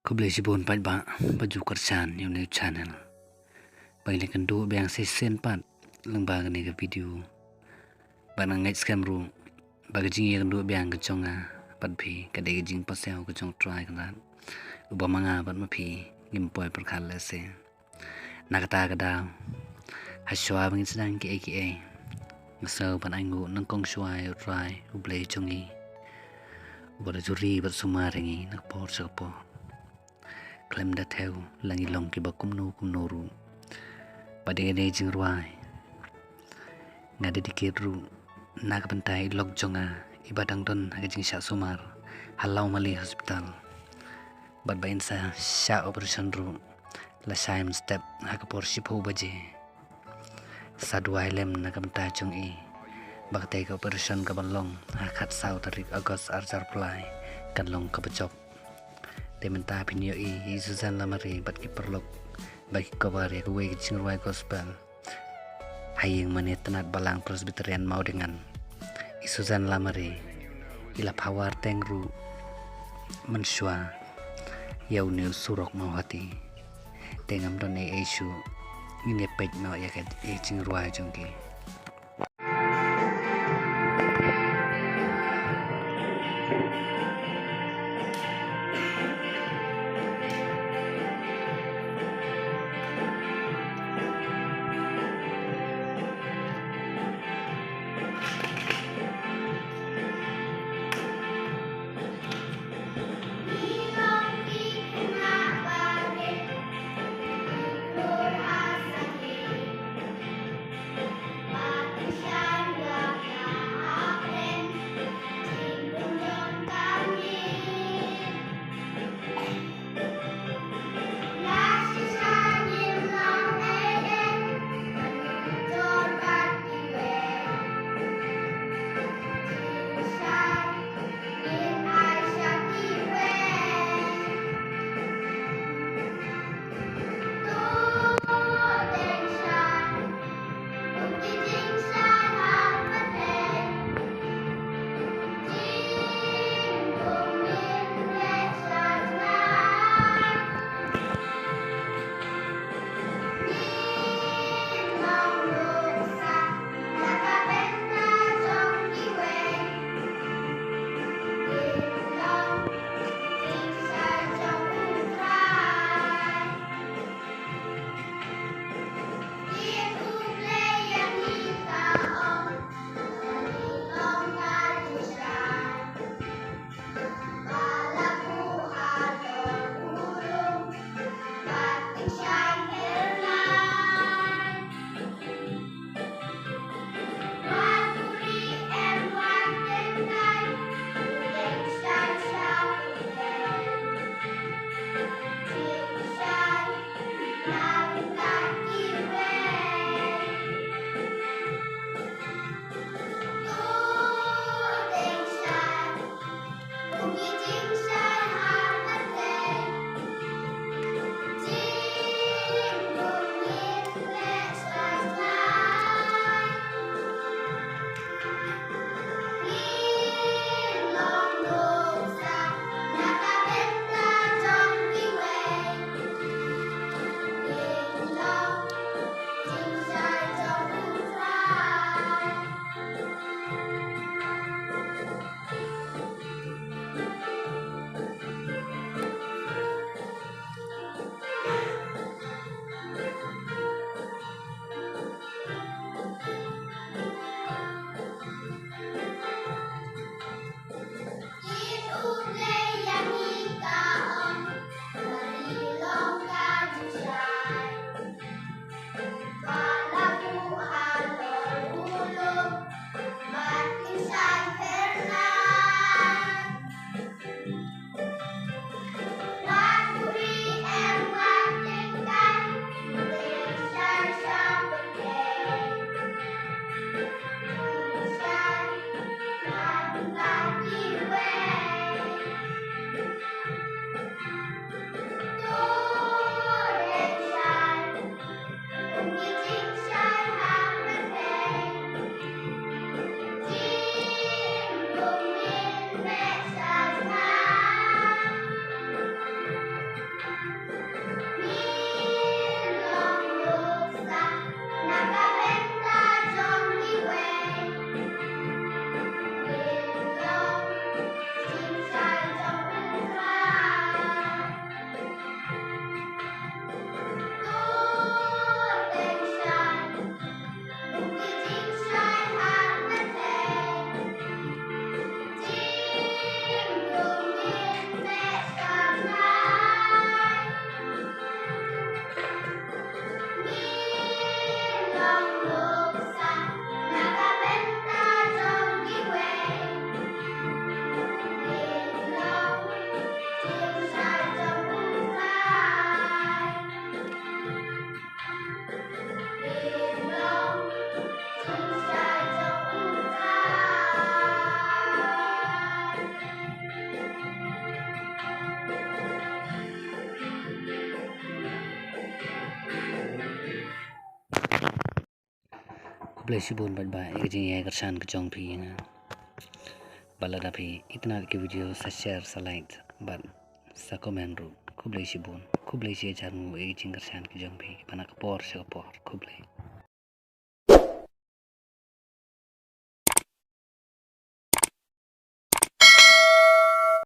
Ko boleh sibun pat ba baju kersan yung new channel. Bagi kan do biang sesen pat lembang ni ke video. Banang ngait scam ru. Bagi jing yang do biang ke chonga pat phi ka de jing pasel ke chong try kan. Uba manga pat ma phi gimpoi per khal se. Nakata ka daw. Haswa bang Sdang ki aka. Ngasau pan angu nang kong shuai try ublei chongi. Uba juri bat sumaringi nak por sapo. Klem dah tahu langi long ki bakum ru pada ini jing rwai ngada dikit ru nak pentai lok jonga ibadang don haga jing syak sumar halau mali hospital bad bain sa syak operation ru la shaim step haga por shipu baje sa duai lem nak pentai jong i bakte ka operation ka balong hakat sau tarik agos arjar plai kan long ka bejok Tementa pinyo i Susan lamari bat ki perlok bagi kabar ya kuwe jing rwai gospel hayeng manit tnad Balang Presbyterian Mawdiengngan i Susan lamari ila pawar tengru mensua yau new surok mawati tengam don e isu ini pej no ya ke jing rwai jongki kublai sibun bat ba ek jing ye kersan ke jong phi nga balada phi itna ke video sa share sa like bat sa comment ru kublai sibun kublai si jarmu ek jing kersan ke jong phi bana kapor sa kapor kublai